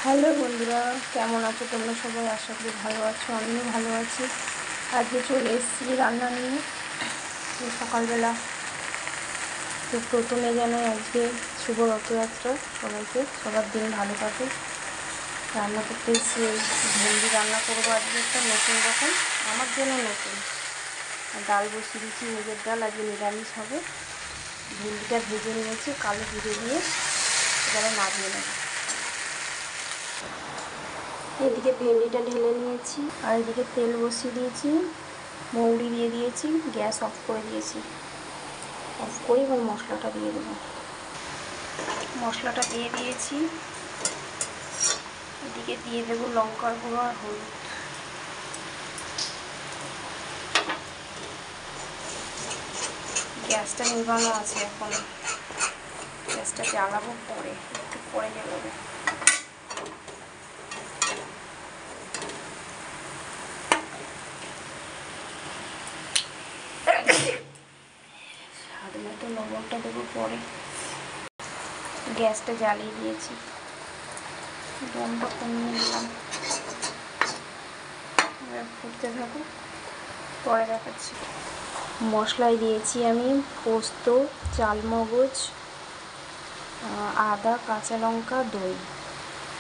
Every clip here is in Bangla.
হ্যালো বন্ধুরা, কেমন আছো তোমরা সবাই? আশা করি ভালো আছো, আমিও ভালো আছি। আজকে চলে এসেছি রান্না নিয়ে। তো সকালবেলা তো প্রথমে জানাই আজকে শুভ রথযাত্রা সবাইকে, সবার দিন ভালো কাটে। রান্না করতে এসেছি, ভেন্ডি রান্না করবো আজকে একটা নতুন রকম, আমার জন্য নতুন। ডাল বসিয়ে দিচ্ছি, মুগের ডাল, আজকে নিরামিষ হবে। ভেন্ডিটা ভেজে নিয়েছি কালো জিরে দিয়ে, এবারে নামিয়ে নেব। এদিকে ভেন্ডিটা ঢেলে নিয়েছি আর এদিকে তেল বসিয়ে দিয়েছি, মৌরি দিয়ে দিয়েছি, গ্যাস অফ করে দিয়েছি। অফ করে এবার মশলাটা দিয়ে দেবো। মশলাটা দিয়ে দিয়েছি, এদিকে দিয়ে দেবো লঙ্কার গুঁড়ো আর হলুদ। গ্যাসটা নিভানো আছে, এখন গ্যাসটা জ্বালাবো পরে, একটু পরে জ্বালাবো। স্বাদ মতো লবণটা দেবো পরে। গ্যাসটা জ্বালিয়ে দিয়েছি, দমটা কমিয়ে দিলাম। এবার ফুটতে থাকুক, পরে দেখাচ্ছি। মশলায় দিয়েছি আমি পোস্ত, চালমগজ, আদা, কাঁচা লঙ্কা, দই,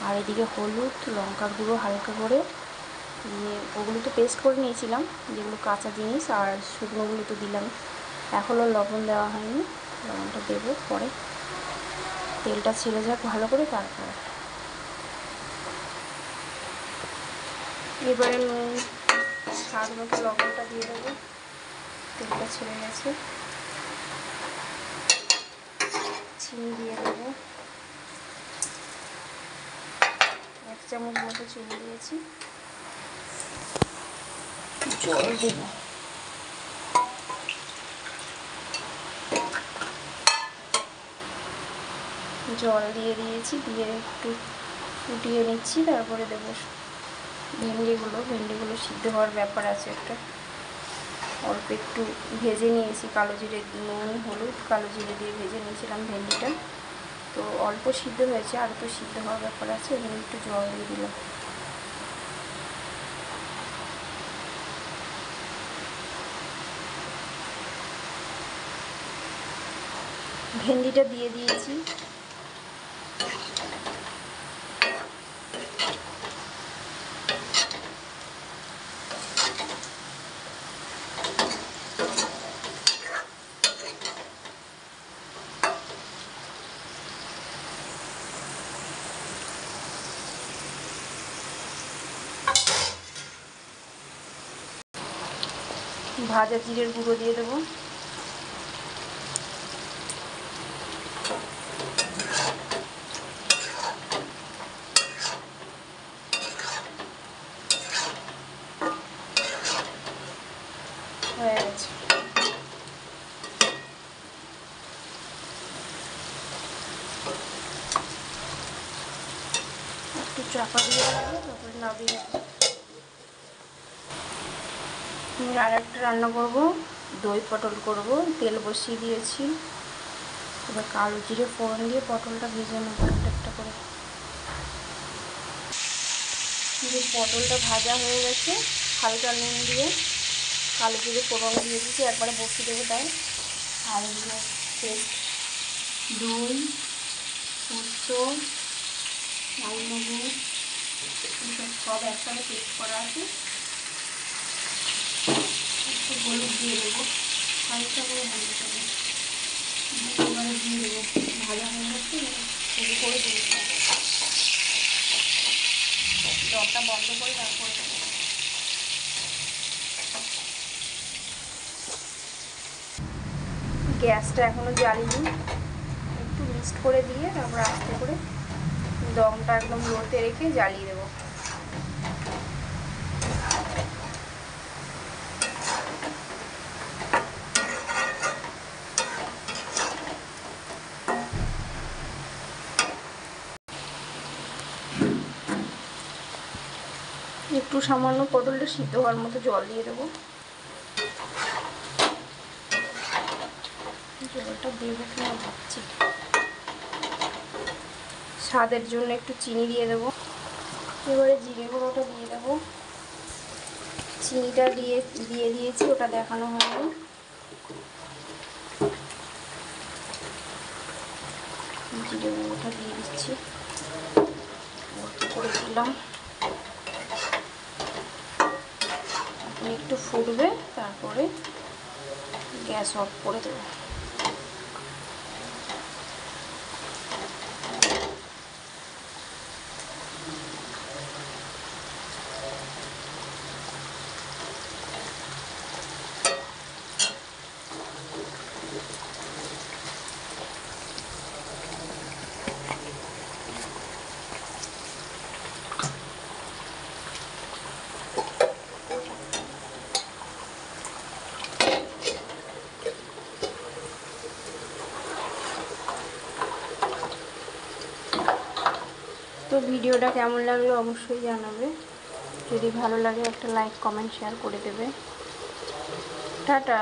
আর এদিকে হলুদ, লঙ্কার গুঁড়ো হালকা করে দিয়ে, ওগুলো তো পেস্ট করে নিয়েছিলাম, যেগুলো কাঁচা জিনিস, আর শুকনোগুলো তো দিলাম। এখনও লবণ দেওয়া হয়নি, লবণটা দেবো পরে। তেলটা ছেড়ে যাক ভালো করে, তারপরে এবারে নুন, স্বাদ মতো লবণটা দিয়ে দেবো। তেলটা ছেড়ে গেছে, চিনি দিয়ে দেবো, 1 চামচ মতো চিনি দিয়েছি। জল দেবো, জল দিয়ে দিয়েছি, দিয়ে একটু ফুটিয়ে নিচ্ছি, তারপরে দেবো ভেন্ডিগুলো সিদ্ধ হওয়ার ব্যাপার আছে একটা। অল্প একটু ভেজে নিয়েছি, কালো জিরে, নুন, হলুদ, কালো জিরে দিয়ে ভেজে নিয়েছিলাম ভেন্ডিটা, তো অল্প সিদ্ধ হয়েছে, আর তো সিদ্ধ হওয়ার ব্যাপার আছে, এখানে একটু জল দিয়ে দিলাম। ভেন্ডিটা দিয়ে দিয়েছি, ভাজা জিরের গুঁড়ো দিয়ে দেবো, হয়ে গেছে। একটু চাপা দিয়ে দেবো, তারপরে নামিয়ে দেবো। আর একটা রান্না করব, দই পটল করব। তেল বসিয়ে দিয়েছি, এবার কালো জিরে ফোড়ন দিয়ে পটলটা ভেজে নেবো একটা করে। পটলটা ভাজা হয়ে গেছে, হালকা নুন দিয়ে কালো জিরে ফোড়ন দিয়ে দিয়েছি, একবারে বসিয়ে দেবো তাই। আর পেস্ট, দই, পোস্ত, চালমগজ, সব একসাথে পেস্ট করা আছে। একটু হলুদ দিয়ে দেবো, হালকা করে হলুদ দেবো, এবারে দিয়ে দেবো। ভাজা হয়ে গেছে, শুরু করে দিয়ে দেবো, জলটা বন্ধ করে তারপরে দেবো। গ্যাসটা এখনও জ্বালিনি, একটু মিক্সড করে দিয়ে তারপর আস্তে করে দমটা একদম লোতে রেখে জ্বালিয়ে দেবো। একটু সামান্য পটলটা সিদ্ধ হওয়ার মতো জল দিয়ে দেবো। জলটা দেবো কিনা ভাবছি, স্বাদের জন্য একটু চিনি দিয়ে দেবো। এবারে জিরে গুঁড়োটা দিয়ে দেবো। চিনিটা দিয়ে দিয়েছি, ওটা দেখানো হয়নি। জিরে গুঁড়োটা দিয়ে দিচ্ছি, করে দিলাম। একটু ফুটবে, তারপরে গ্যাস অফ করে দেবো। তো ভিডিওটা কেমন লাগলো অবশ্যই জানাবে। যদি ভালো লাগে একটা লাইক, কমেন্ট, শেয়ার করে দেবে। টাটা।